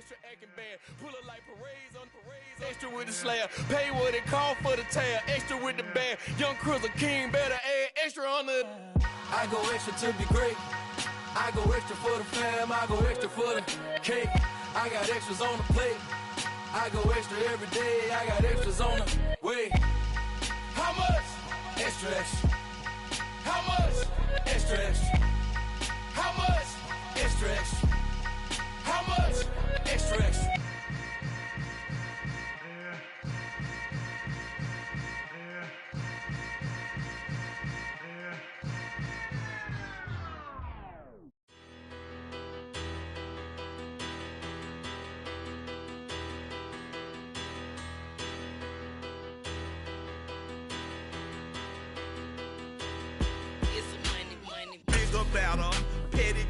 extra acting bad. Pull up like parades on parades. Extra with the slayer. Pay what it call for the tail. Extra with the band. Young Cruiser King better add extra on the. I go extra to be great. I go extra for the fam. I go extra for the cake. I got extras on the plate. I go extra every day. I got extras on the way. How much? Extra, extra. How much? Extra, extra. How much? Extra, extra. How much? Extra, extra.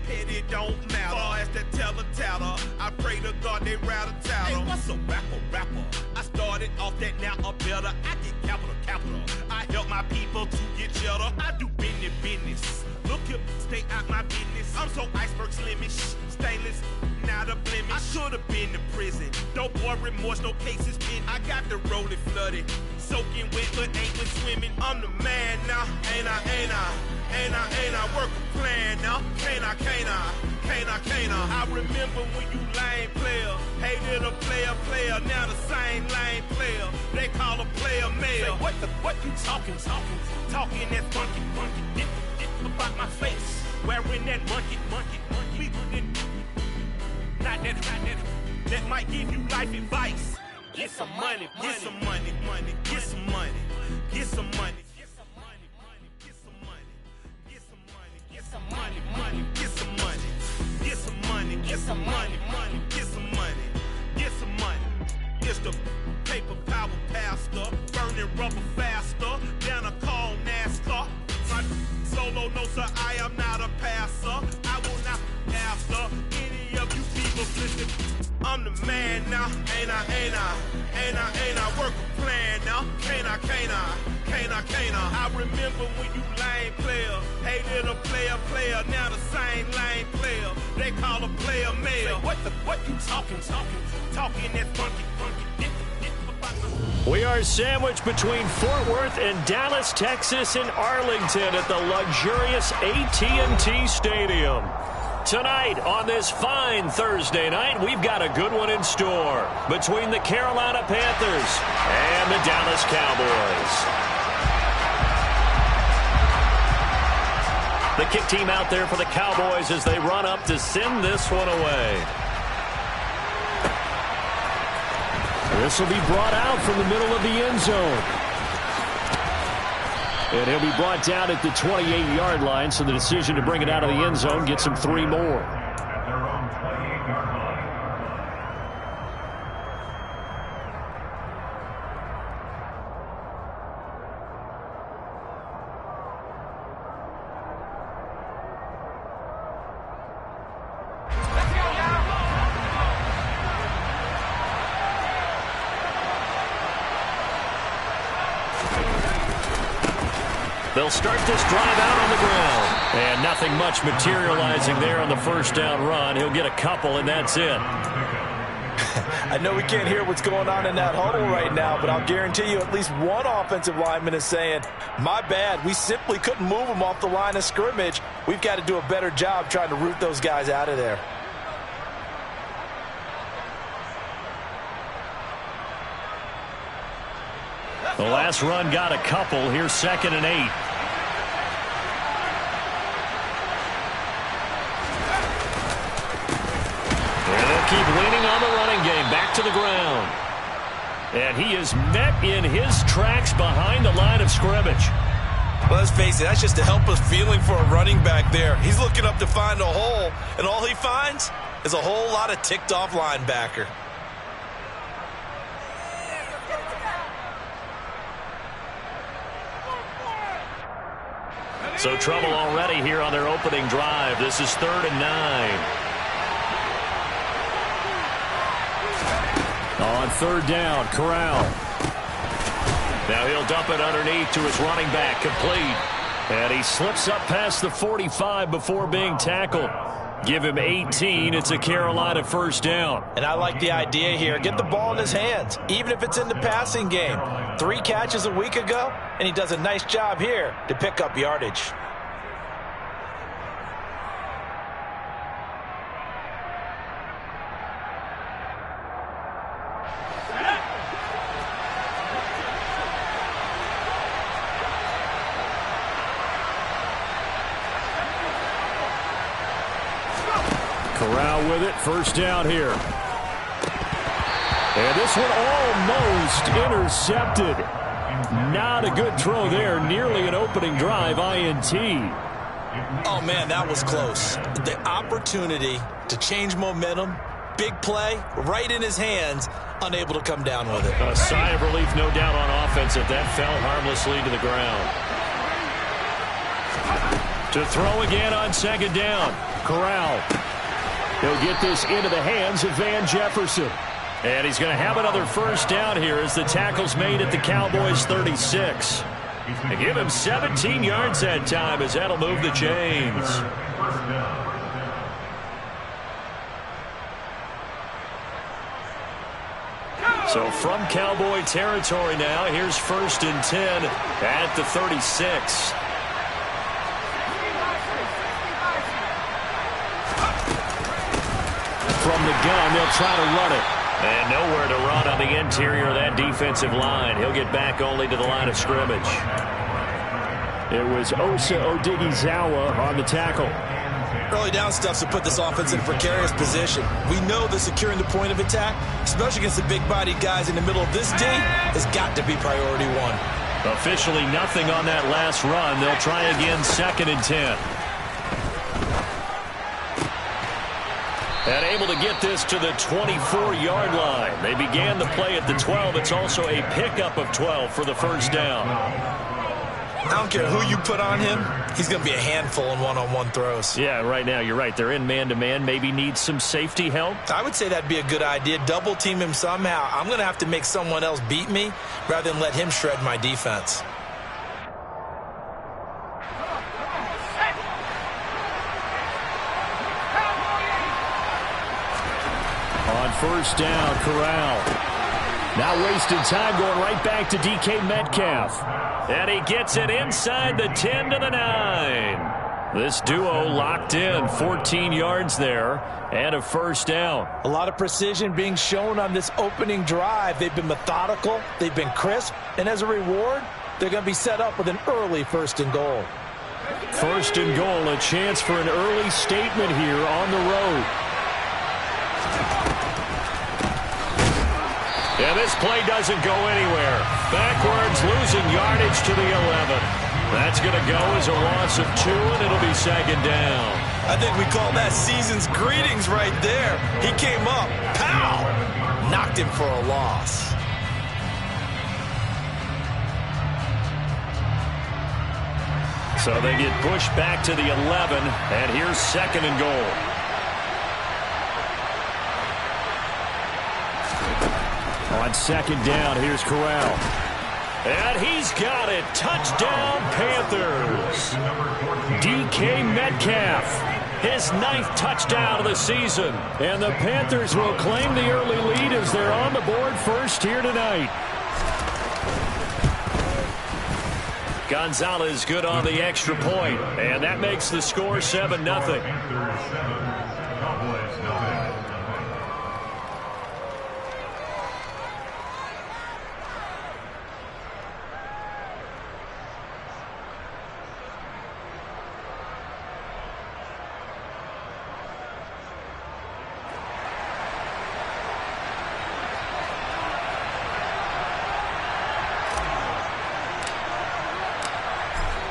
Petty don't matter. Far as that teller, I pray to God they rattle tattle. Hey, what's a rapper? I started off that, now I'm better. I get capital. I help my people to get cheddar. I do business. Look here, stay out my business. I'm so iceberg slimish, stainless, not a blemish. I should've been to prison. No boy remorse, no cases pinned. I got the rolling flooded, soaking wet, but ain't been swimming. I'm the man now, ain't I? Work a plan now, can't I? I remember when you lame player, hated a player, now the same lame player. They call a player mayor. Say, what you talking that funky, get about my face, wearing that monkey. We not that might give you life advice. Get some money. It's the paper power pastor, burning rubber faster, down a cold NASCAR. My solo, no sir, I am not a passer. I will not after any of you people listen. I'm the man now, ain't I? Work a plan now, can't I? I remember when you lame player, hated a player, now the same lame player. They call a player mayor. Say, what you talking that funky. We are sandwiched between Fort Worth and Dallas, Texas, and Arlington at the luxurious AT&T Stadium. Tonight, on this fine Thursday night, we've got a good one in store between the Carolina Panthers and the Dallas Cowboys. The kick team out there for the Cowboys as they run up to send this one away. This will be brought out from the middle of the end zone. And he'll be brought down at the 28-yard line, so the decision to bring it out of the end zone gets him 3 more. They'll start this drive out on the ground. And nothing much materializing there on the first down run. He'll get a couple, and that's it. I know we can't hear what's going on in that huddle right now, but I'll guarantee you at least one offensive lineman is saying, my bad, we simply couldn't move them off the line of scrimmage. We've got to do a better job trying to root those guys out of there. The last run got a couple. Here's 2nd and 8. And they'll keep leaning on the running game. Back to the ground. And he is met in his tracks behind the line of scrimmage. Well, let's face it, that's just a helpless feeling for a running back there. He's looking up to find a hole, and all he finds is a whole lot of ticked-off linebacker. So trouble already here on their opening drive. This is 3rd and 9. On 3rd down, Corral. Now he'll dump it underneath to his running back, complete. And he slips up past the 45 before being tackled. Give him 18. It's a Carolina first down. And I like the idea here. Get the ball in his hands, even if it's in the passing game. 3 catches a week ago, and he does a nice job here to pick up yardage. Corral with it, first down here. And this one almost intercepted. Not a good throw there, nearly an opening drive, INT. Oh, man, that was close. The opportunity to change momentum, big play, right in his hands, unable to come down with it. A sigh of relief, no doubt, on offense if that fell harmlessly to the ground. To throw again on second down. Corral. He'll get this into the hands of Van Jefferson. And he's going to have another first down here as the tackle's made at the Cowboys' 36. They give him 17 yards that time as that'll move the chains. So from Cowboy territory now, here's 1st and 10 at the 36. From the gun, they'll try to run it. And nowhere to run on the interior of that defensive line. He'll get back only to the line of scrimmage. It was Osa Odighizuwa on the tackle. Early down stuffs to put this offense in a precarious position. We know that securing the point of attack, especially against the big-bodied guys in the middle of this D, has got to be priority one. Officially nothing on that last run. They'll try again 2nd and 10. And able to get this to the 24-yard line. They began the play at the 12. It's also a pickup of 12 for the first down. I don't care who you put on him. He's going to be a handful in one-on-one throws. Yeah, right now, you're right. They're in man-to-man. Maybe needs some safety help. I would say that'd be a good idea. Double team him somehow. I'm going to have to make someone else beat me rather than let him shred my defense. On first down, Corral. Now wasted time going right back to DK Metcalf. And he gets it inside the 10 to the 9. This duo locked in, 14 yards there, and a first down. A lot of precision being shown on this opening drive. They've been methodical, they've been crisp, and as a reward, they're going to be set up with an early 1st and goal. 1st and goal, a chance for an early statement here on the road. Yeah, this play doesn't go anywhere. Backwards, losing yardage to the 11. That's going to go as a loss of 2, and it'll be 2nd down. I think we call that season's greetings right there. He came up, pow, knocked him for a loss. So they get pushed back to the 11, and here's 2nd and goal. On 2nd down, here's Corral. And he's got it. Touchdown, Panthers. DK Metcalf, his 9th touchdown of the season. And the Panthers will claim the early lead as they're on the board first here tonight. Gonzalez good on the extra point. And that makes the score 7-0.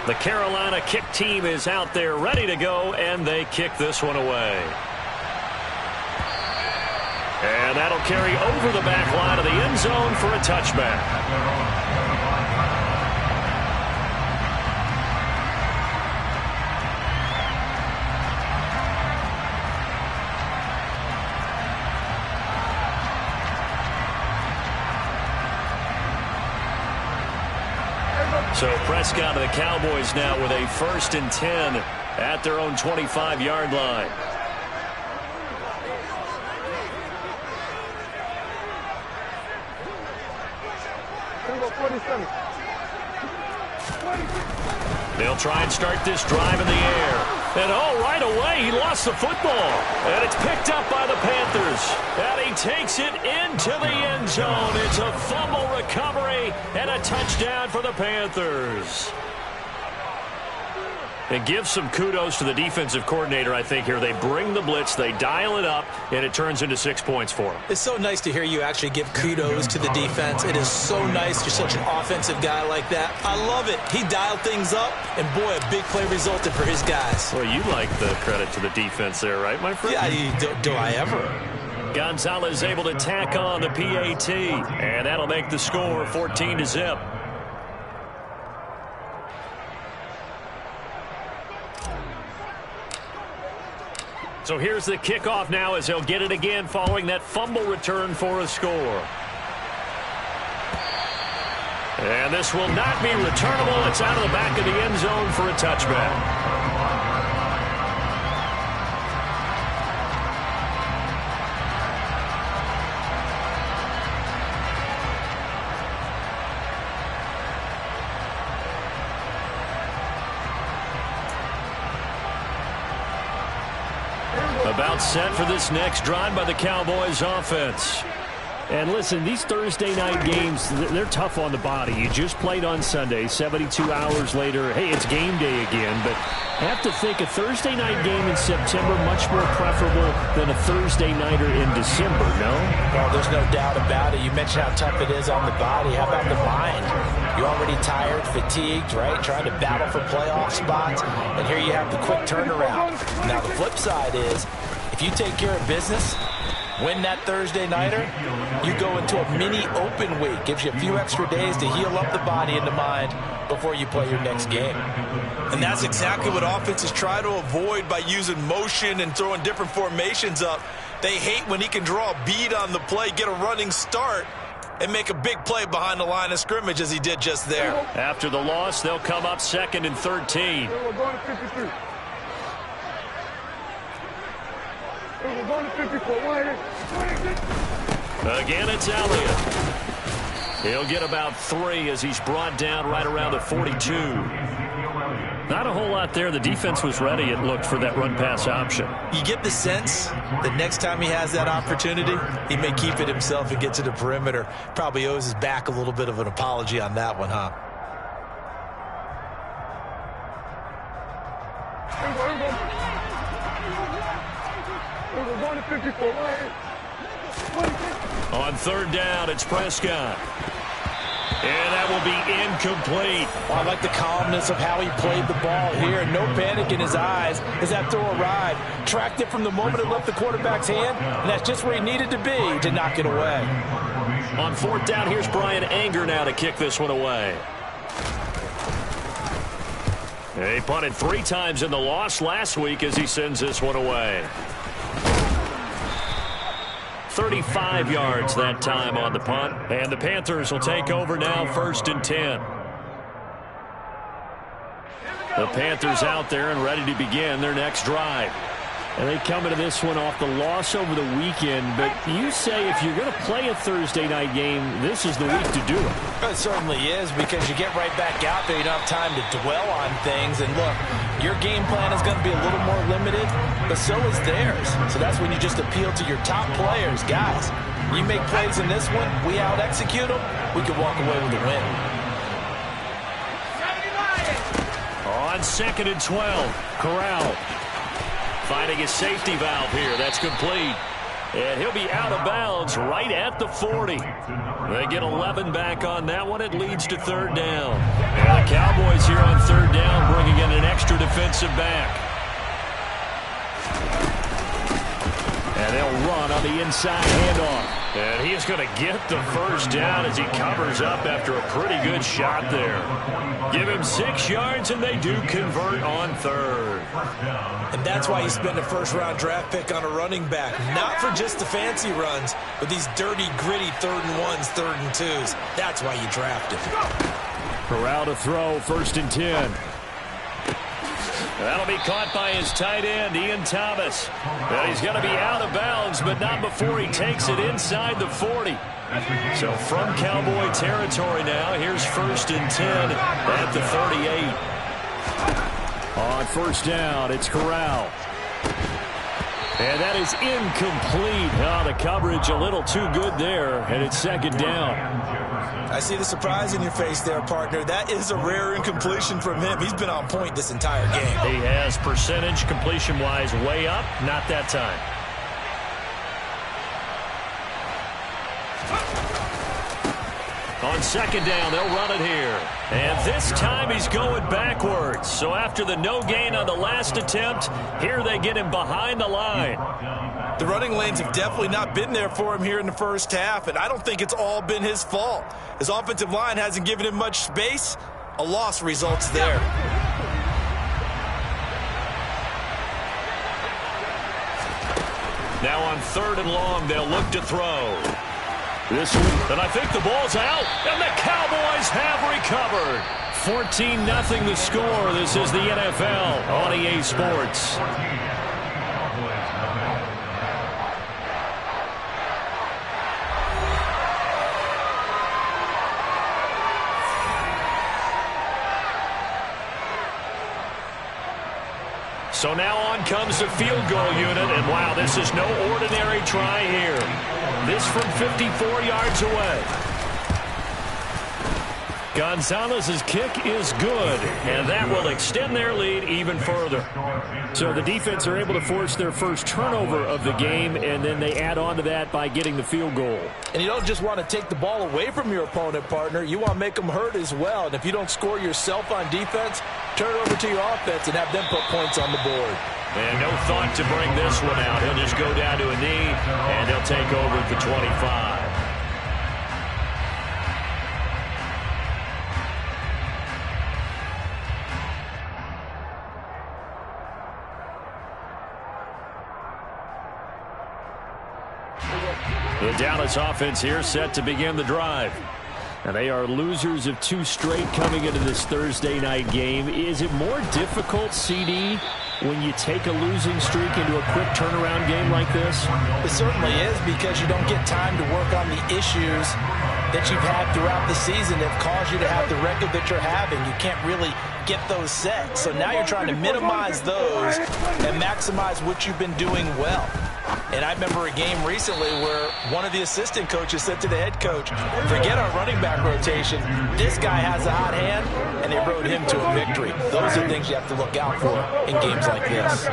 The Carolina kick team is out there ready to go, and they kick this one away. And that'll carry over the back line of the end zone for a touchback. So Prescott and the Cowboys now with a 1st and 10 at their own 25-yard line. They'll try and start this drive in the air. And right away, he lost the football. And it's picked up by the Panthers. And he takes it into the end zone. It's a fumble recovery and a touchdown for the Panthers. And give some kudos to the defensive coordinator, I think, here. They bring the blitz, they dial it up, and it turns into 6 points for them. It's so nice to hear you actually give kudos to the defense. It is so nice. You're such an offensive guy like that. I love it. He dialed things up, and boy, a big play resulted for his guys. Well, you like the credit to the defense there, right, my friend? Yeah, do I ever? Gonzalez able to tack on the PAT, and that'll make the score 14-0. So here's the kickoff now as he'll get it again following that fumble return for a score. And this will not be returnable. It's out of the back of the end zone for a touchback. About set for this next drive by the Cowboys offense. And listen, these Thursday night games, they're tough on the body. You just played on Sunday, 72 hours later. Hey, it's game day again. But I have to think a Thursday night game in September much more preferable than a Thursday nighter in December, no? Well, there's no doubt about it. You mentioned how tough it is on the body. How about the mind? You're already tired, fatigued, right? Trying to battle for playoff spots. And here you have the quick turnaround. Now, the flip side is, if you take care of business, win that Thursday nighter, you go into a mini open week. Gives you a few extra days to heal up the body and the mind before you play your next game. And that's exactly what offenses try to avoid by using motion and throwing different formations up. They hate when he can draw a bead on the play, get a running start, and make a big play behind the line of scrimmage as he did just there. After the loss, they'll come up 2nd and 13. We're going to 53. We're going to 54. Again, it's Elliott. He'll get about 3 as he's brought down right around the 42. Not a whole lot there. The defense was ready, it looked, for that run-pass option. You get the sense that next time he has that opportunity, he may keep it himself and get to the perimeter. Probably owes his back a little bit of an apology on that one, huh? We're going to 54. On 3rd down, it's Prescott. And that will be incomplete. Well, I like the calmness of how he played the ball here. No panic in his eyes as that throw arrived. Tracked it from the moment it left the quarterback's hand, and that's just where he needed to be to knock it away. On 4th down, here's Brian Anger now to kick this one away. He punted 3 times in the loss last week as he sends this one away. 35 yards that time on the punt. And the Panthers will take over now, 1st and 10. The Panthers out there and ready to begin their next drive. And they come into this one off the loss over the weekend. But you say if you're going to play a Thursday night game, this is the week to do it. It certainly is, because you get right back out there. You don't have time to dwell on things. And look, your game plan is going to be a little more limited, but so is theirs. So that's when you just appeal to your top players. Guys, you make plays in this one, we out-execute them, we can walk away with a win. On 2nd and 12, Corral finding his safety valve here. That's complete. And he'll be out of bounds right at the 40. They get 11 back on that one. It leads to 3rd down. And the Cowboys here on 3rd down bringing in an extra defensive back. And they'll run on the inside handoff. And he's going to get the 1st down as he covers up after a pretty good shot there. Give him 6 yards, and they do convert on 3rd. And that's why you spend a 1st-round draft pick on a running back. Not for just the fancy runs, but these dirty, gritty 3rd and 1s, 3rd and 2s. That's why you draft him. Corral to throw, 1st and 10. That'll be caught by his tight end, Ian Thomas. Well, he's going to be out of bounds, but not before he takes it inside the 40. So from Cowboy territory now, here's 1st and 10 at the 38. On first down, it's Corral. And that is incomplete. Oh, the coverage a little too good there, and it's 2nd down. I see the surprise in your face there, partner. That is a rare incompletion from him. He's been on point this entire game. He has percentage completion-wise way up, not that time. On 2nd down, they'll run it here. And this time he's going backwards. So after the no gain on the last attempt, here they get him behind the line. The running lanes have definitely not been there for him here in the first half, and I don't think it's all been his fault. His offensive line hasn't given him much space. A loss results there. Now on 3rd and long, they'll look to throw. This one, and I think the ball's out, and the Cowboys have recovered. 14-0 the score. This is the NFL on EA Sports. So now on comes the field goal unit, and wow, this is no ordinary try here. This from 54 yards away. Gonzalez's kick is good, and that will extend their lead even further. So the defense are able to force their first turnover of the game, and then they add on to that by getting the field goal. And you don't just want to take the ball away from your opponent, partner. You want to make them hurt as well. And if you don't score yourself on defense, turn it over to your offense and have them put points on the board. And no thought to bring this one out. He'll just go down to a knee, and he'll take over at the 25. The Dallas offense here set to begin the drive. And they are losers of 2 straight coming into this Thursday night game. Is it more difficult, CD, when you take a losing streak into a quick turnaround game like this? It certainly is, because you don't get time to work on the issues that you've had throughout the season that cause you to have the record that you're having. You can't really get those set. So now you're trying to minimize those and maximize what you've been doing well. And I remember a game recently where one of the assistant coaches said to the head coach, forget our running back rotation. This guy has a hot hand, and they rode him to a victory. Those are things you have to look out for in games like this.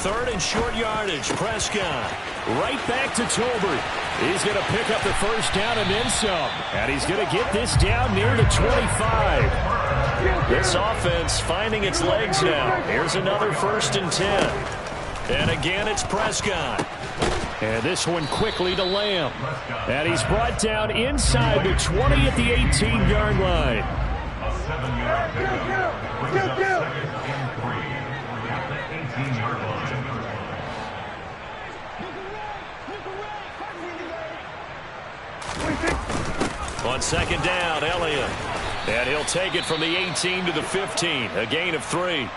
3rd and short yardage. Prescott right back to Tolbert. He's going to pick up the first down and then some. And he's going to get this down near the 25. This offense finding its legs now. Here's another 1st and 10. And again, it's Prescott. And this one quickly to Lamb. And he's brought down inside the 20 at the 18-yard line. On 2nd down, Elliott. And he'll take it from the 18 to the 15. A gain of 3.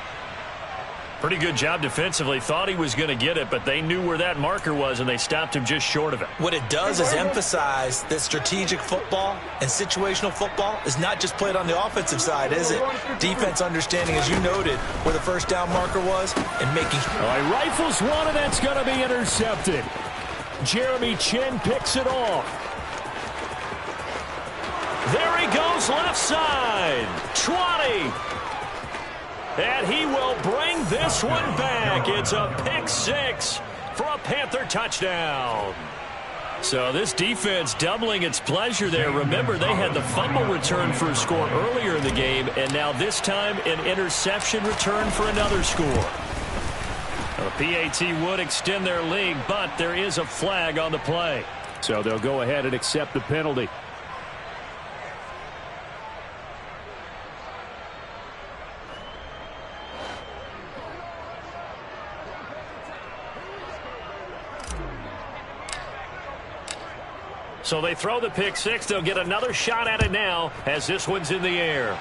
Pretty good job defensively. Thought he was going to get it, but they knew where that marker was, and they stopped him just short of it. What it does is emphasize that strategic football and situational football is not just played on the offensive side, is it? Defense understanding, as you noted, where the first down marker was and making sure. All right, rifles one, and that's going to be intercepted. Jeremy Chin picks it off. There he goes left side. 20. And he will bring this one back. It's a pick 6 for a Panther touchdown. So this defense doubling its pleasure there. Remember, they had the fumble return for a score earlier in the game, and now this time an interception return for another score. The PAT would extend their lead, but there is a flag on the play. So they'll go ahead and accept the penalty. So they throw the pick 6. They'll get another shot at it now as this one's in the air.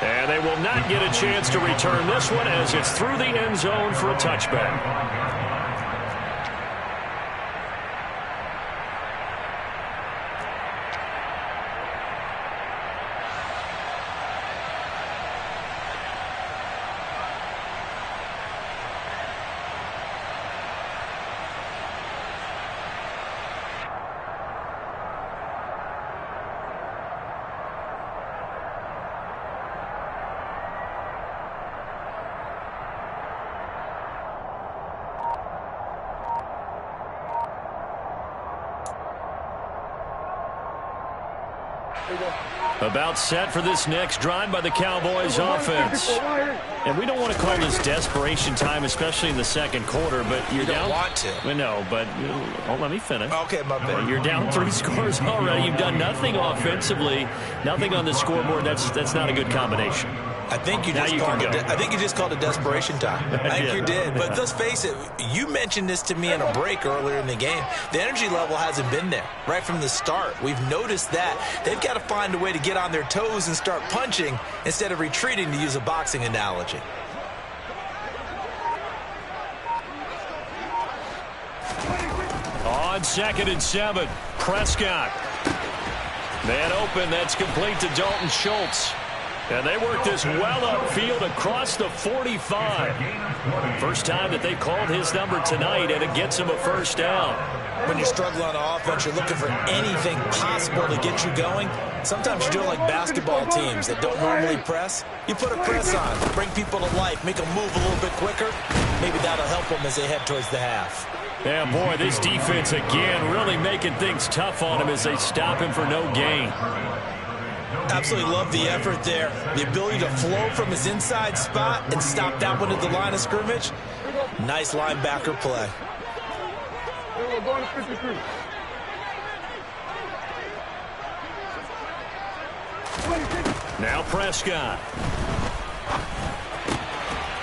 And they will not get a chance to return this one as it's through the end zone for a touchback. About set for this next drive by the Cowboys offense. And we don't want to call this desperation time, especially in the second quarter, but you're down. You don't want to. No, but let me finish. Okay, my bad. You're down 3 scores already. You've done nothing offensively, nothing on the scoreboard. That's not a good combination. I think you just called it desperation time. I think you did. But let's face it, you mentioned this to me in a break earlier in the game. The energy level hasn't been there right from the start. We've noticed that. They've got to find a way to get on their toes and start punching instead of retreating, to use a boxing analogy. On 2nd and 7, Prescott. Man open, that's complete to Dalton Schultz. And they work this well upfield across the 45. First time that they called his number tonight, and it gets him a first down. When you're struggling on offense, you're looking for anything possible to get you going. Sometimes you do it like basketball teams that don't normally press. You put a press on, bring people to life, make them move a little bit quicker. Maybe that'll help them as they head towards the half. Yeah, boy, this defense again really making things tough on him as they stop him for no gain. Absolutely love the effort there. The ability to flow from his inside spot and stop that one at the line of scrimmage. Nice linebacker play. We're going to 53. Now Prescott.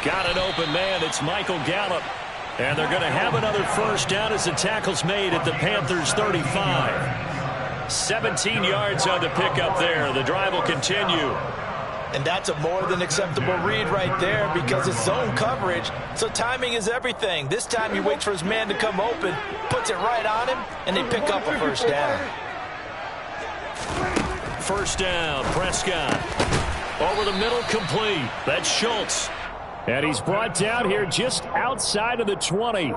Got an open man. It's Michael Gallup. And they're going to have another first down as the tackle's made at the Panthers' 35. 17 yards on the pickup there. The drive will continue. And that's a more than acceptable read right there because it's zone coverage, so timing is everything. This time he waits for his man to come open, puts it right on him, and they pick up a first down. First down, Prescott. Over the middle, complete. That's Schultz. And he's brought down here just outside of the 20.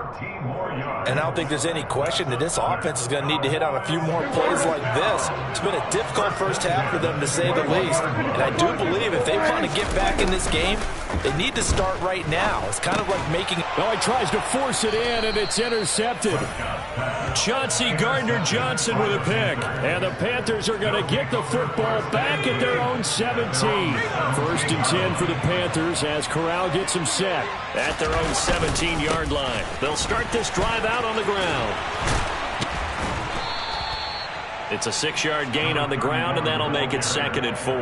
And I don't think there's any question that this offense is going to need to hit on a few more plays like this. It's been a difficult first half for them, to say the least. And I do believe if they want to get back in this game, they need to start right now. It's kind of like making... Oh, he tries to force it in, and it's intercepted. Chauncey Gardner-Johnson with a pick. And the Panthers are going to get the football back at their own 17. First and 10 for the Panthers as Corral gets them set at their own 17-yard line. They'll start this drive out on the ground. It's a 6-yard gain on the ground, and that'll make it 2nd and 4.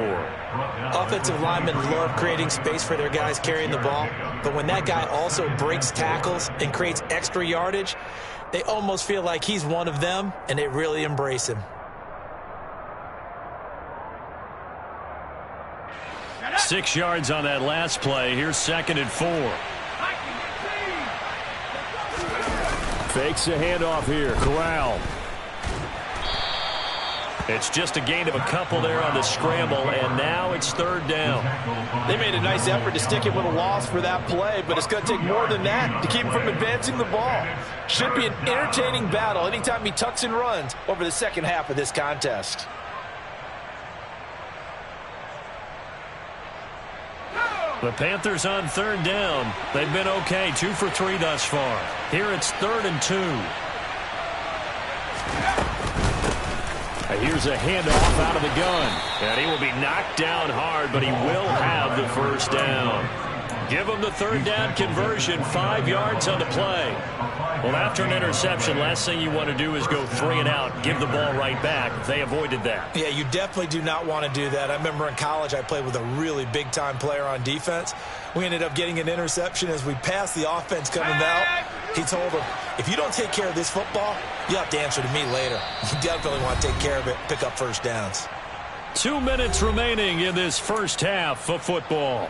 Offensive linemen love creating space for their guys carrying the ball, but when that guy also breaks tackles and creates extra yardage, they almost feel like he's one of them, and they really embrace him. 6 yards on that last play. Here's 2nd and 4. Fakes a handoff here. Corral. It's just a gain of a couple there on the scramble, and now it's 3rd down. They made a nice effort to stick it with a loss for that play, but it's going to take more than that to keep him from advancing the ball. Should be an entertaining battle anytime he tucks and runs over the second half of this contest. The Panthers on 3rd down. They've been okay, 2 for 3 thus far. Here it's 3rd and 2. Here's a handoff out of the gun. And he will be knocked down hard, but he will have the first down. Give him the 3rd down conversion, 5 yards on the play. Well, after an interception, last thing you want to do is go 3 and out, give the ball right back. They avoided that. Yeah, you definitely do not want to do that. I remember in college I played with a really big-time player on defense. We ended up getting an interception as we passed the offense coming out. He told him, if you don't take care of this football, you have to answer to me later. You definitely want to take care of it, pick up first downs. 2 minutes remaining in this first half of football.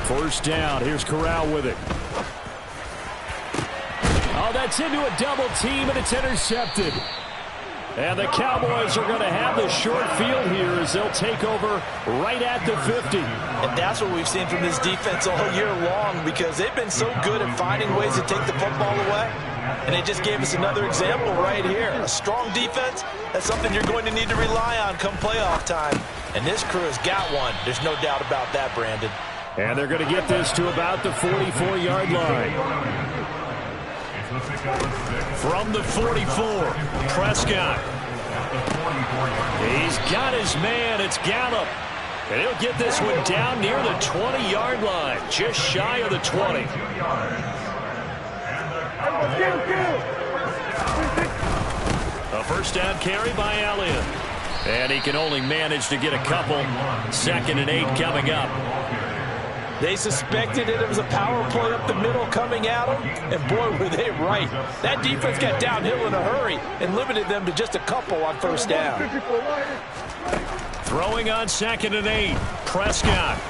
First down. Here's Corral with it. Oh, that's into a double team, and it's intercepted. And the Cowboys are going to have the short field here as they'll take over right at the 50. And that's what we've seen from this defense all year long, because they've been so good at finding ways to take the football away. And they just gave us another example right here. A strong defense, that's something you're going to need to rely on come playoff time. And this crew has got one. There's no doubt about that, Brandon. And they're going to get this to about the 44-yard line. From the 44, Prescott. He's got his man. It's Gallup. And he'll get this one down near the 20-yard line, just shy of the 20. A first down carry by Elliott. And he can only manage to get a couple. 2nd and 8 coming up. They suspected it was a power play up the middle coming at them, and boy, were they right. That defense got downhill in a hurry and limited them to just a couple on first down. Throwing on 2nd and 8, Prescott.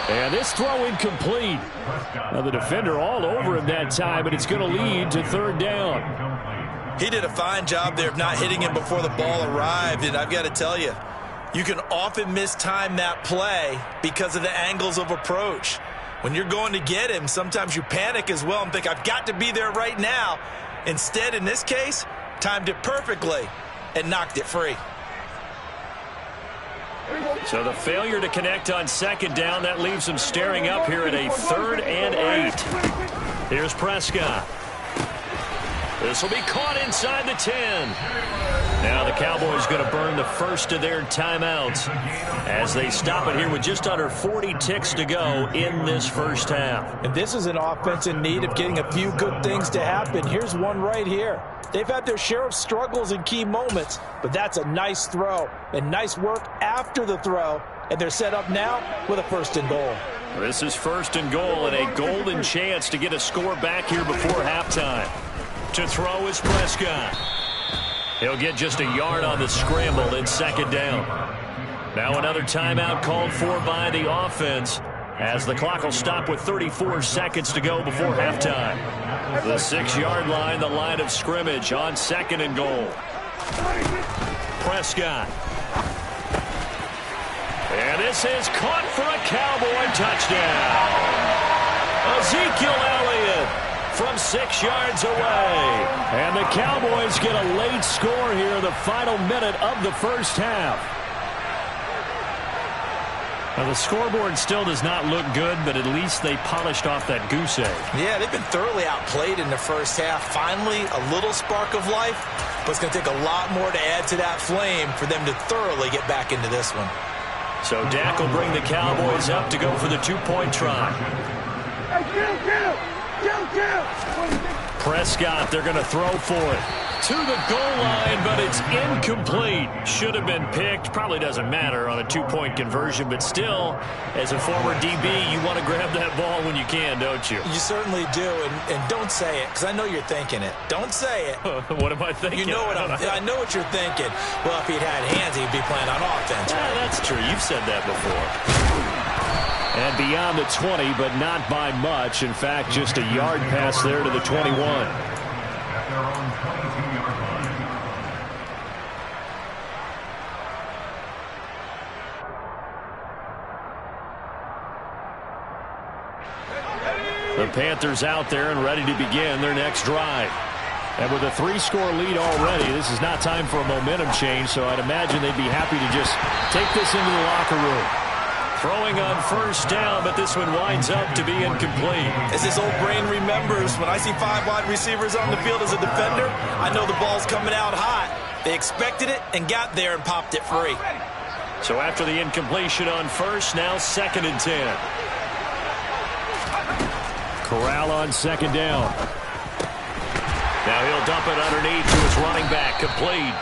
And this throw incomplete. Now the defender all over him that time, but it's going to lead to 3rd down. He did a fine job there of not hitting him before the ball arrived, and I've got to tell you, you can often mistime that play because of the angles of approach. When you're going to get him, sometimes you panic as well and think, I've got to be there right now. Instead, in this case, timed it perfectly and knocked it free. So the failure to connect on 2nd down, that leaves him staring up here at a 3rd and 8. Here's Prescott. This will be caught inside the 10. Now the Cowboys going to burn the first of their timeouts as they stop it here with just under 40 ticks to go in this first half. And this is an offense in need of getting a few good things to happen. Here's one right here. They've had their share of struggles in key moments, but that's a nice throw and nice work after the throw. And they're set up now with a 1st and goal. This is 1st and goal and a golden chance to get a score back here before halftime. To throw is Prescott. He'll get just a yard on the scramble in 2nd down. Now another timeout called for by the offense as the clock will stop with 34 seconds to go before halftime. The 6-yard line, the line of scrimmage on 2nd and goal. Prescott. And this is caught for a Cowboy touchdown. Ezekiel Elliott from 6 yards away. And the Cowboys get a late score here in the final minute of the first half. Now the scoreboard still does not look good, but at least they polished off that goose egg. Yeah, they've been thoroughly outplayed in the first half. Finally, a little spark of life, but it's going to take a lot more to add to that flame for them to thoroughly get back into this one. So Dak will bring the Cowboys up to go for the 2-point try. Prescott, they're going to throw for it. To the goal line, but it's incomplete. Should have been picked. Probably doesn't matter on a 2-point conversion, but still, as a former DB, you want to grab that ball when you can, don't you? You certainly do, and don't say it, because I know you're thinking it. Don't say it. What am I thinking? You know what I know what you're thinking. Well, if he'd had hands, he'd be playing on offense. Yeah, that's true. You've said that before. And beyond the 20, but not by much. In fact, just a yard pass there to the 21. The Panthers out there and ready to begin their next drive. And with a 3-score lead already, this is not time for a momentum change, so I'd imagine they'd be happy to just take this into the locker room. Throwing on first down, but this one winds up to be incomplete. As his old brain remembers, when I see 5 wide receivers on the field as a defender, I know the ball's coming out hot. They expected it and got there and popped it free. So after the incompletion on first, now 2nd and 10. Corral on 2nd down. Now he'll dump it underneath to his running back, complete.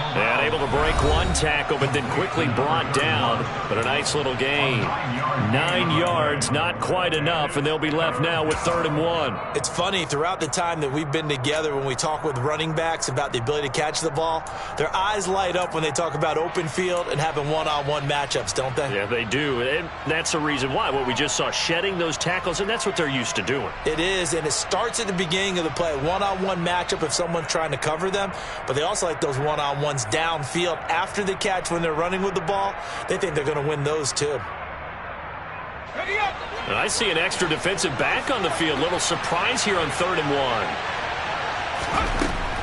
And able to break one tackle, but then quickly brought down. But a nice little gain. 9 yards, not quite enough, and they'll be left now with 3rd and 1. It's funny, throughout the time that we've been together, when we talk with running backs about the ability to catch the ball, their eyes light up when they talk about open field and having one-on-one matchups, don't they? Yeah, they do. And that's the reason why. What we just saw, shedding those tackles, and that's what they're used to doing. It is, and it starts at the beginning of the play. One-on-one matchup if someone's trying to cover them, but they also like those one-on-ones downfield after the catch when they're running with the ball. They think they're going to win those too. And I see an extra defensive back on the field. Little surprise here on 3rd and 1.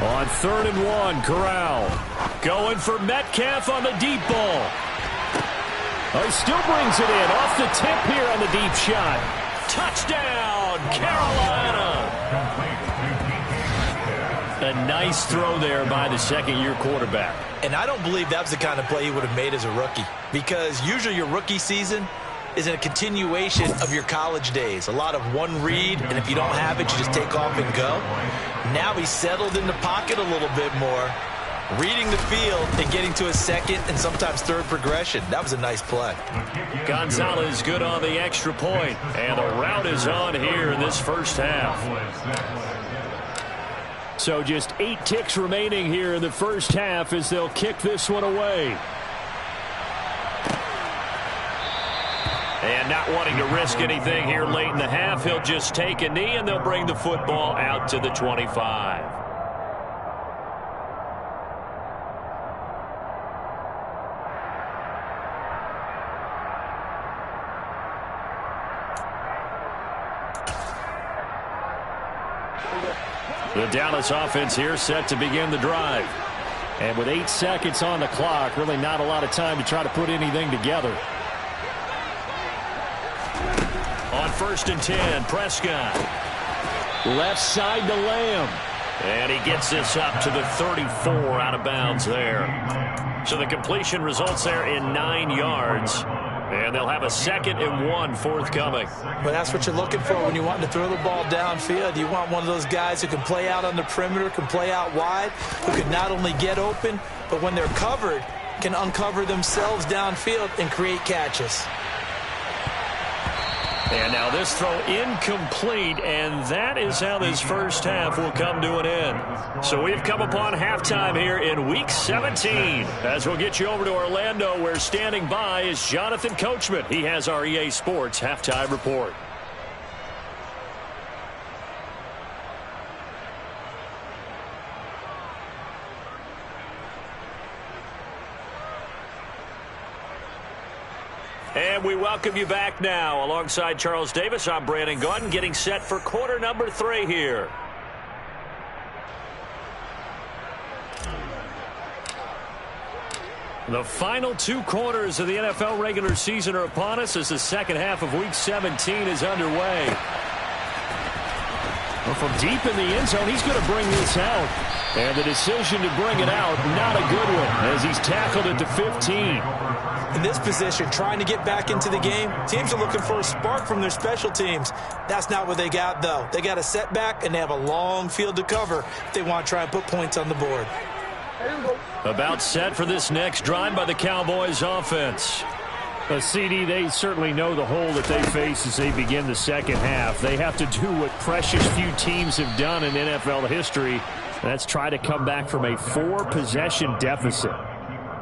On 3rd and 1, Corral going for Metcalf on the deep ball. Oh, he still brings it in off the tip here on the deep shot. Touchdown, Carolina. A nice throw there by the second-year quarterback. And I don't believe that was the kind of play he would have made as a rookie, because usually your rookie season is a continuation of your college days. A lot of one read, and if you don't have it, you just take off and go. Now he's settled in the pocket a little bit more, reading the field and getting to a second and sometimes third progression. That was a nice play. Gonzalez good on the extra point, and the route is on here in this first half. So just 8 ticks remaining here in the first half as they'll kick this one away. And not wanting to risk anything here late in the half, he'll just take a knee, and they'll bring the football out to the 25. The Dallas offense here set to begin the drive. And with 8 seconds on the clock, really not a lot of time to try to put anything together. On 1st and 10, Prescott. Left side to Lamb. And he gets this up to the 34 out of bounds there. So the completion results there in 9 yards. And they'll have a 2nd and 1 forthcoming. Well, that's what you're looking for when you want to throw the ball downfield. You want one of those guys who can play out on the perimeter, can play out wide, who can not only get open, but when they're covered, can uncover themselves downfield and create catches. And now this throw incomplete, and that is how this first half will come to an end. So we've come upon halftime here in Week 17. As we'll get you over to Orlando, where standing by is Jonathan Coachman. He has our EA Sports Halftime Report. And we welcome you back now. Alongside Charles Davis, I'm Brandon Gaudin, getting set for quarter number 3 here. The final 2 quarters of the NFL regular season are upon us as the second half of Week 17 is underway. Well, from deep in the end zone, he's going to bring this out. And the decision to bring it out, not a good one, as he's tackled at the 15. In this position, trying to get back into the game, teams are looking for a spark from their special teams. That's not what they got, though. They got a setback, and they have a long field to cover if they want to try and put points on the board. About set for this next drive by the Cowboys offense. CD, they certainly know the hole that they face as they begin the second half. They have to do what precious few teams have done in NFL history. That's try to come back from a 4-possession deficit.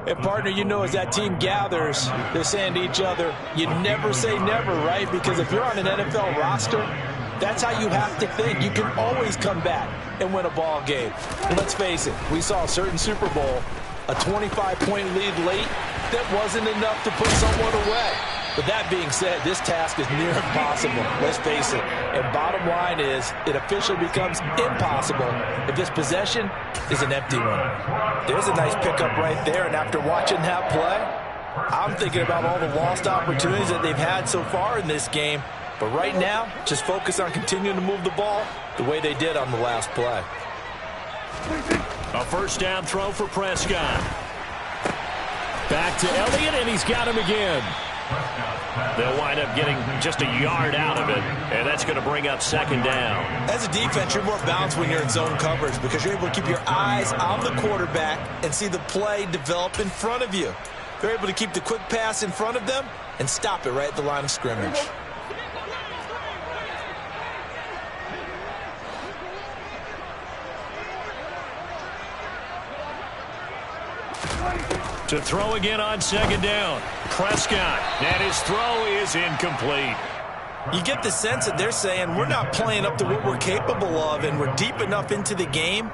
And, partner, you know, as that team gathers, they're saying to each other, you never say never, right? Because if you're on an NFL roster, that's how you have to think. You can always come back and win a ball game. And let's face it, we saw a certain Super Bowl, a 25-point lead late, that wasn't enough to put someone away. But that being said, this task is near impossible. Let's face it. And bottom line is, it officially becomes impossible if this possession is an empty one. There's a nice pickup right there, and after watching that play, I'm thinking about all the lost opportunities that they've had so far in this game. But right now, just focus on continuing to move the ball the way they did on the last play. A first down throw for Prescott. Back to Elliott, and he's got him again. They'll wind up getting just a yard out of it, and that's going to bring up second down. As a defense, you're more balanced when you're in zone coverage because you're able to keep your eyes on the quarterback and see the play develop in front of you. They're able to keep the quick pass in front of them and stop it right at the line of scrimmage. To throw again on second down. Prescott, and his throw is incomplete. You get the sense that they're saying we're not playing up to what we're capable of, and we're deep enough into the game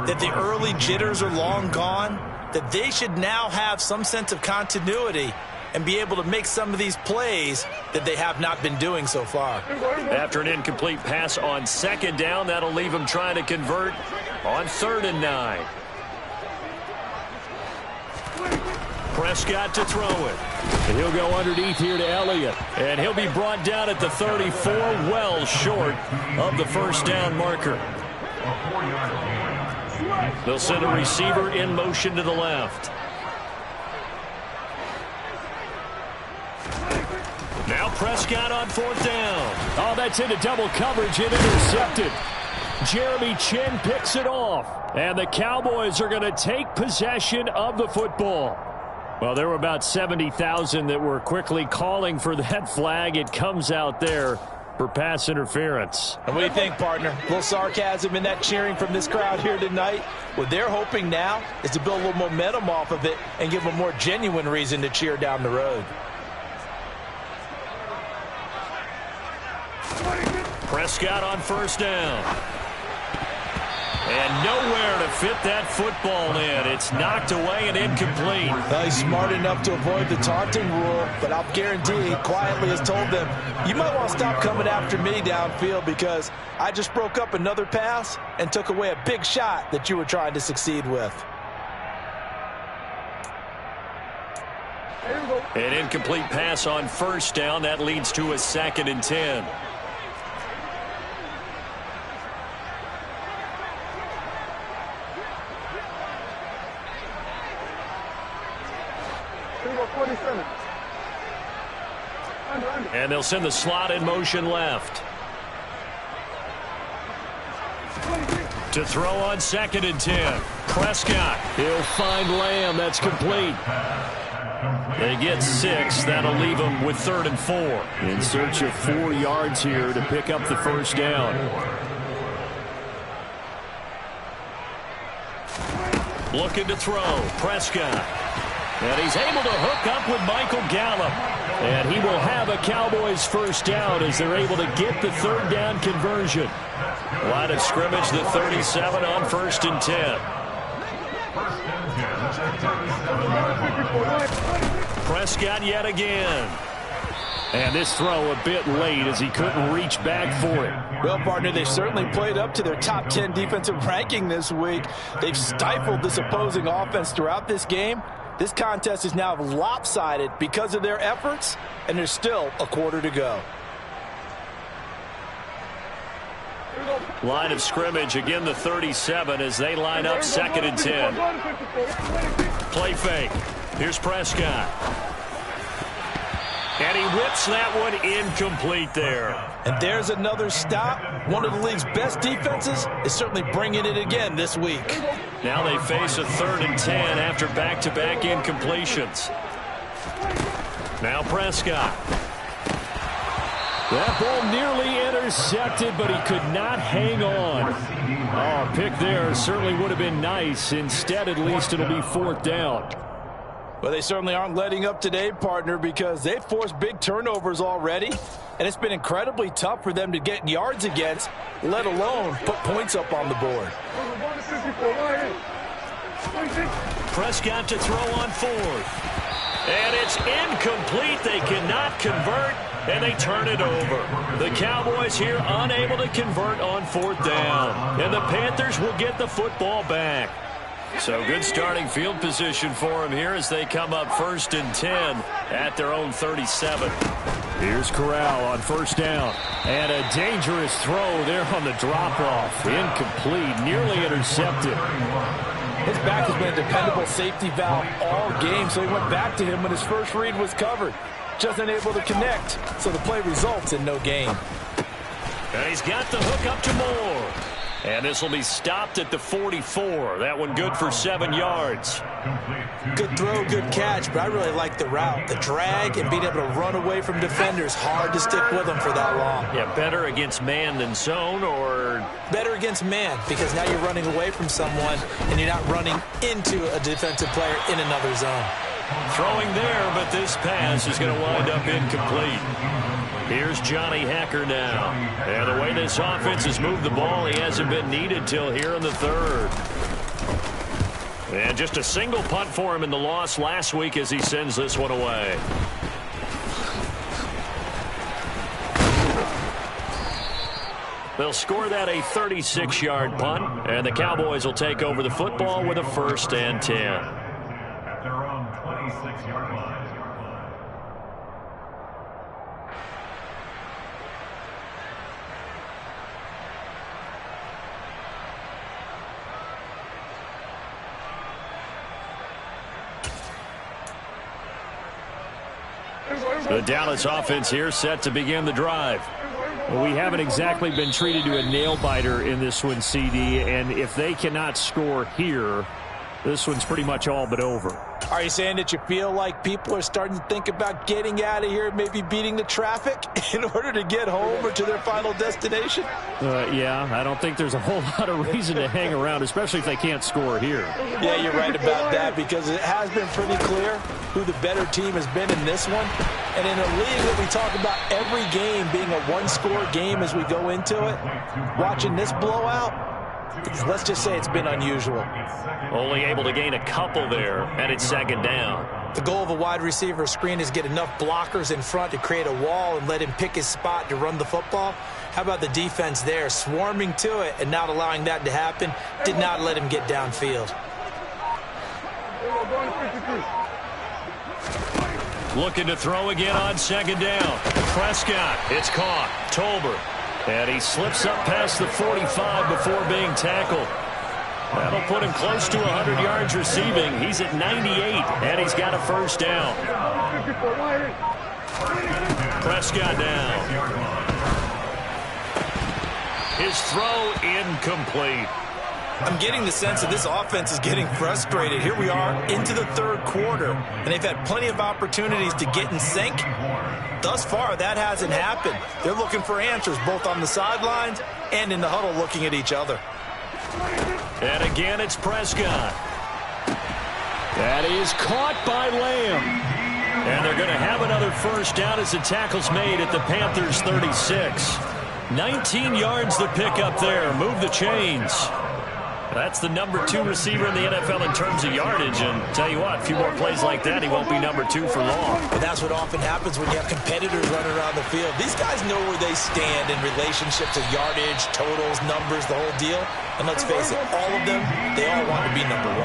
that the early jitters are long gone, that they should now have some sense of continuity and be able to make some of these plays that they have not been doing so far. After an incomplete pass on second down, that'll leave them trying to convert on 3rd and 9. Prescott to throw it. And he'll go underneath here to Elliott. And he'll be brought down at the 34, well short of the first down marker. They'll send a receiver in motion to the left. Now Prescott on 4th down. Oh, that's into double coverage and intercepted. Jeremy Chin picks it off. And the Cowboys are going to take possession of the football. Well, there were about 70,000 that were quickly calling for that flag. It comes out there for pass interference. And what do you think, partner? A little sarcasm in that cheering from this crowd here tonight. What they're hoping now is to build a little momentum off of it and give them a more genuine reason to cheer down the road. Prescott on 1st down. And nowhere to fit that football in. It's knocked away and incomplete. Well, he's smart enough to avoid the taunting rule, but I'll guarantee he quietly has told them, you might want to stop coming after me downfield because I just broke up another pass and took away a big shot that you were trying to succeed with. An incomplete pass on 1st down. That leads to a 2nd and 10. And they'll send the slot in motion left. To throw on 2nd and 10. Prescott. He'll find Lamb. That's complete. They get 6. That'll leave them with 3rd and 4. In search of 4 yards here to pick up the first down. Looking to throw. Prescott. And he's able to hook up with Michael Gallup. And he will have a Cowboys first down as they're able to get the 3rd down conversion. Line of scrimmage, the 37 on 1st and 10. Prescott yet again. And this throw a bit late as he couldn't reach back for it. Well, partner, they've certainly played up to their top 10 defensive ranking this week. They've stifled this opposing offense throughout this game. This contest is now lopsided because of their efforts, and there's still a quarter to go. Line of scrimmage, again the 37 as they line up 2nd and 10. Play fake. Here's Prescott. And he whips that one incomplete there. And there's another stop. One of the league's best defenses is certainly bringing it again this week. Now they face a 3rd and 10 after back-to-back incompletions. Now Prescott. That ball nearly intercepted, but he could not hang on. Oh, a pick there certainly would have been nice. Instead, at least it'll be 4th down. Well, they certainly aren't letting up today, partner, because they've forced big turnovers already, and it's been incredibly tough for them to get yards against, let alone put points up on the board. Prescott to throw on 4th. And it's incomplete. They cannot convert, and they turn it over. The Cowboys here unable to convert on 4th down, and the Panthers will get the football back. So good starting field position for them here as they come up 1st and 10 at their own 37. Here's Corral on 1st down. And a dangerous throw there on the drop-off. Incomplete, nearly intercepted. His back has been a dependable safety valve all game, so he went back to him when his first read was covered. just unable to connect, so the play results in no gain. And he's got the hook up to Moore. And this will be stopped at the 44. That one good for 7 yards. Good throw, good catch, but I really like the route. The drag and being able to run away from defenders, hard to stick with them for that long. Yeah, better against man than zone, or? Better against man, because now you're running away from someone and you're not running into a defensive player in another zone. Throwing there, but this pass is going to wind up incomplete. Here's Johnny Hacker now. And the way this offense has moved the ball, he hasn't been needed till here in the third. And just a single punt for him in the loss last week as he sends this one away. They'll score that a 36-yard punt, and the Cowboys will take over the football with a 1st and 10. At their own 26-yard line. The Dallas offense here set to begin the drive. Well, we haven't exactly been treated to a nail-biter in this one, CD, and if they cannot score here, this one's pretty much all but over. Are you saying that you feel like people are starting to think about getting out of here, maybe beating the traffic in order to get home or to their final destination? Yeah, I don't think there's a whole lot of reason to hang around, especially if they can't score here. Yeah, you're right about that, because it has been pretty clear who the better team has been in this one. And in a league that we talk about every game being a one-score game as we go into it, watching this blowout, let's just say it's been unusual. Only able to gain a couple there, and it's 2nd down. The goal of a wide receiver screen is get enough blockers in front to create a wall and let him pick his spot to run the football. How about the defense there, swarming to it and not allowing that to happen, did not let him get downfield. Looking to throw again on 2nd down. Prescott, it's caught. Tolbert. And he slips up past the 45 before being tackled. That'll put him close to 100 yards receiving. He's at 98, and he's got a 1st down. Prescott down. His throw incomplete. I'm getting the sense that this offense is getting frustrated. Here we are into the 3rd quarter, and they've had plenty of opportunities to get in sync. Thus far, that hasn't happened. They're looking for answers both on the sidelines and in the huddle looking at each other. And again, it's Prescott. That is caught by Lamb. And they're going to have another 1st down as the tackle's made at the Panthers' 36. 19 yards to pick up there. Move the chains. That's the number 2 receiver in the NFL in terms of yardage. And tell you what, a few more plays like that, he won't be number 2 for long. But that's what often happens when you have competitors running around the field. These guys know where they stand in relationship to yardage, totals, numbers, the whole deal. And let's face it, all of them, they all want to be number 1.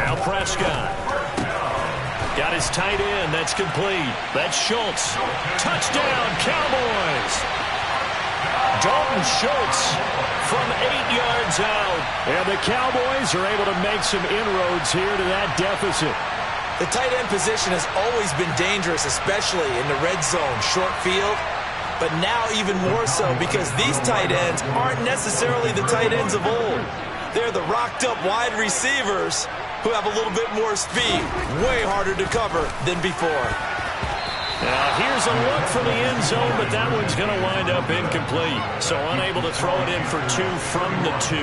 Now Prescott. Got his tight end. That's complete. That's Schultz. Touchdown, Cowboys. Dalton Schultz from 8 yards out. And the Cowboys are able to make some inroads here to that deficit. The tight end position has always been dangerous, especially in the red zone, short field. But now even more so because these tight ends aren't necessarily the tight ends of old. They're the rocked-up wide receivers who have a little bit more speed, way harder to cover than before. Now here's a look for the end zone, but that one's going to wind up incomplete. So unable to throw it in for 2 from the 2.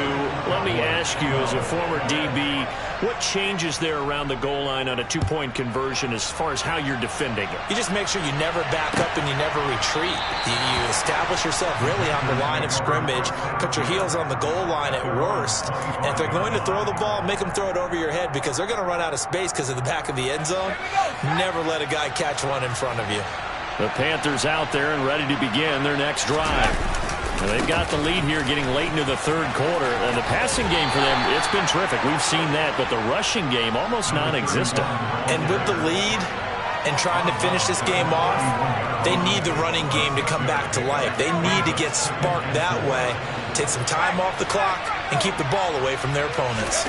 Let me ask you, as a former DB, what changes there around the goal line on a 2-point conversion as far as how you're defending it? You just make sure you never back up and you never retreat. You establish yourself really on the line of scrimmage, put your heels on the goal line at worst. And if they're going to throw the ball, make them throw it over your head because they're going to run out of space because of the back of the end zone. Never let a guy catch one in front of you. The Panthers out there and ready to begin their next drive. And they've got the lead here getting late into the 3rd quarter. And the passing game for them, it's been terrific. We've seen that. But the rushing game, almost non-existent. And with the lead and trying to finish this game off, they need the running game to come back to life. They need to get sparked that way, take some time off the clock, and keep the ball away from their opponents.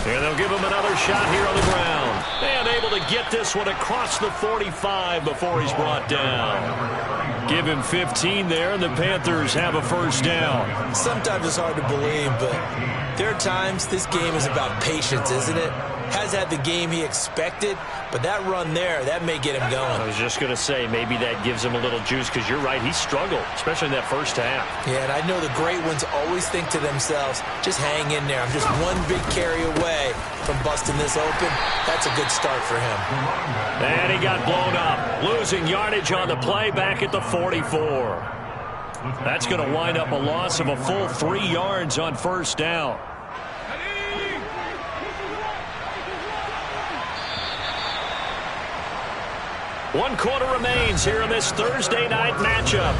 And they'll give him another shot here on the ground. And able to get this one across the 45 before he's brought down. Give him 15 there, and the Panthers have a first down. Sometimes it's hard to believe, but there are times this game is about patience, isn't it? Has had the game he expected, but that run there, that may get him going. I was just going to say, maybe that gives him a little juice, because you're right, he struggled, especially in that first half. Yeah, and I know the great ones always think to themselves, just hang in there. I'm just one big carry away from busting this open. That's a good start for him. And he got blown up, losing yardage on the play back at the 44. That's going to wind up a loss of a full 3 yards on first down. One quarter remains here in this Thursday night matchup.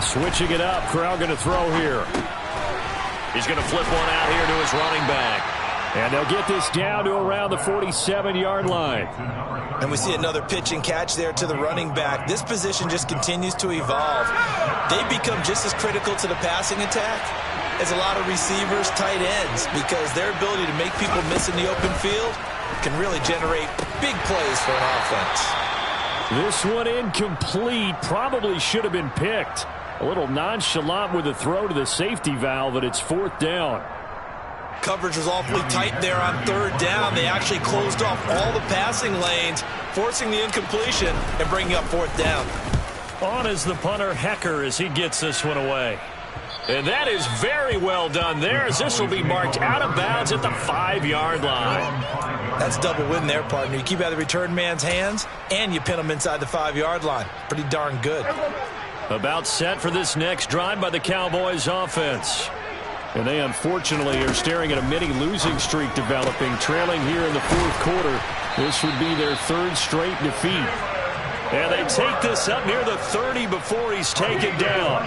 Switching it up, Corral going to throw here. He's going to flip one out here to his running back. And they'll get this down to around the 47-yard line. And we see another pitch and catch there to the running back. This position just continues to evolve. They become just as critical to the passing attack as a lot of receivers, tight ends, because their ability to make people miss in the open field can really generate big plays for an offense. This one incomplete. Probably should have been picked. A little nonchalant with a throw to the safety valve, but it's fourth down. Coverage was awfully tight there on third down. They actually closed off all the passing lanes, forcing the incompletion and bringing up fourth down. On is the punter, Hecker, as he gets this one away. And that is very well done there, as this will be marked out of bounds at the 5-yard line. That's double win there, partner. You keep out of the return man's hands, and you pin him inside the 5-yard line. Pretty darn good. About set for this next drive by the Cowboys offense. And they unfortunately are staring at a mini losing streak developing, trailing here in the fourth quarter. This would be their third straight defeat. And they take this up near the 30 before he's taken down.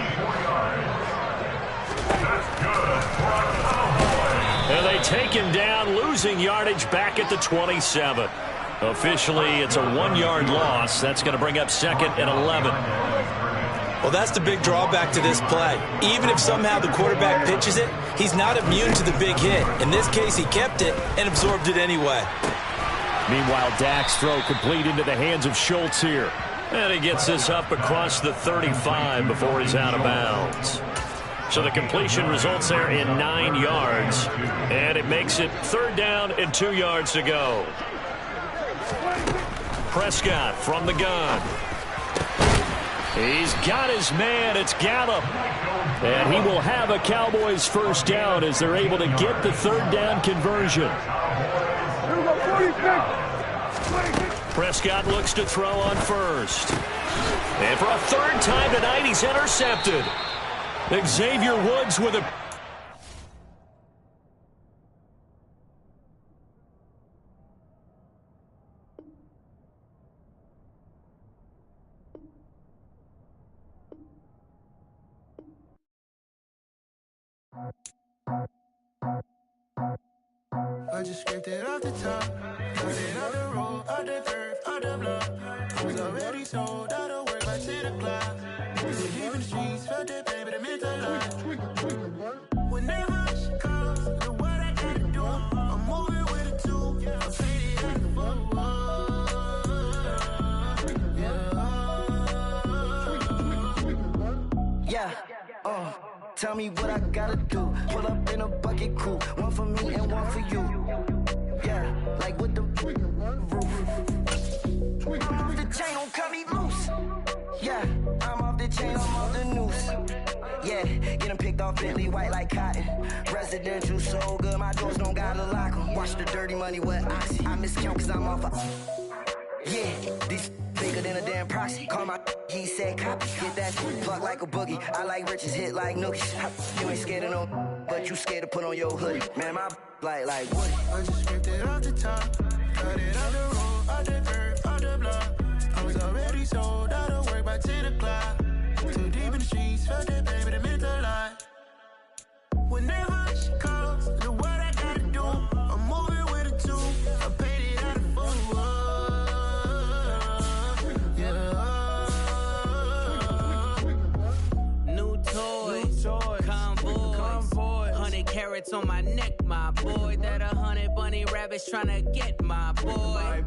And they take him down, losing yardage back at the 27. Officially, it's a 1-yard loss. That's going to bring up second and 11. Well, that's the big drawback to this play. Even if somehow the quarterback pitches it, he's not immune to the big hit. In this case, he kept it and absorbed it anyway. Meanwhile, Dak's throw complete into the hands of Schultz here. And he gets this up across the 35 before he's out of bounds. So the completion results there in 9 yards. And it makes it third down and 2 yards to go. Prescott from the gun. He's got his man. It's Gallup. And he will have a Cowboys first down as they're able to get the third down conversion. Prescott looks to throw on first. And for a third time tonight, he's intercepted. Xavier Woods with a... I just scraped it off the top, put it on the road, on the curve, on the block. I was already sold out of work by 10 o'clock. Was it leaving the streets, felt that baby, the mental lie. Whenever she calls, the what I gotta do, I'm moving with a two. I'm faded out the tell me what I gotta do. Pull up in a bucket crew, one for me and one for you. Yeah, like with the roof. I'm off the chain, don't cut me loose. Yeah, I'm off the chain, I'm off the noose. Yeah, getting picked off Bentley white like cotton. Residential so good, my doors don't gotta lock 'em. Watch the dirty money with Oxy. I miscount cause I'm off yeah, these bigger than a damn proxy. Call my he said copy. Get that plug like a boogie. I like riches, hit like nookies. You ain't scared of no, but you scared to put on your hoodie. Man, my like Woody. I just scraped it off the top, cut it on the road, on the curb, on the block. I was already sold out of work by 10 o'clock. Too deep in the streets, felt that baby, the mental lie. Whenever she calls, the what I gotta do. savage tryna get my boy.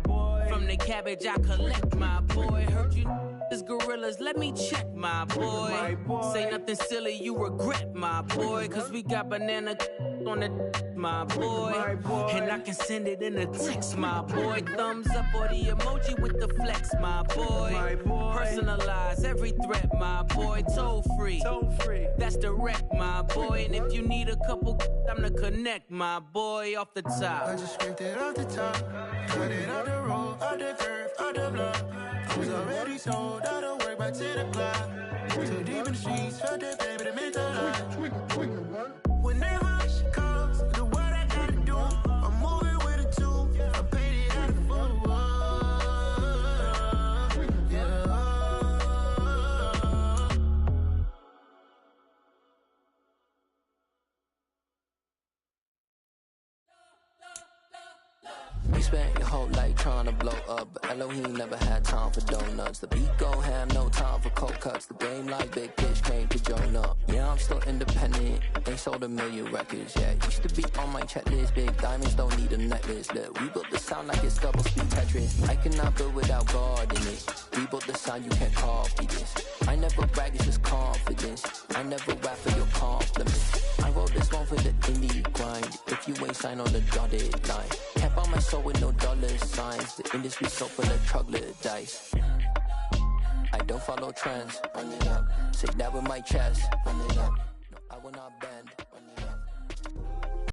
From the cabbage I collect my boy. Heard you is gorillas, let me check my boy. Say nothing silly, you regret my boy. Cause we got banana on the my boy. And I can send it in a text, my boy. Thumbs up or the emoji with the flex, my boy. Personalize every threat, my boy. Toll free, that's direct, my boy. And if you need a couple, I'm to connect, my boy, off the top. I just scraped it off the top, cut it off the road, off the curve, off the block. I was already sold, out of work by 10 o'clock. Too deep in the streets, felt that baby, the mental lie. Whenever she calls, the what I gotta do, I'm moving with a two, I paid it out of full. You spent your whole life trying to blow up, but Elohim never had time for donuts. The beat go have no time for cold cuts. The game like Big Fish came to join up. Yeah, I'm still independent, ain't sold 1 million records yet. Used to be on my checklist, big diamonds don't need a necklace. Look, we built the sound like it's double speed Tetris. I cannot build without God in it. We built the sound, you can't copy this. I never brag, it's just confidence. I never rap for your compliments. I wrote this one for the indie grind. If you ain't signed on the dotted line, can't buy my soul with no dollar signs. The industry so full of troglodytes. I don't follow trends. Run it up. Say that with my chest. Run it up. No, I will not bend. Run it up.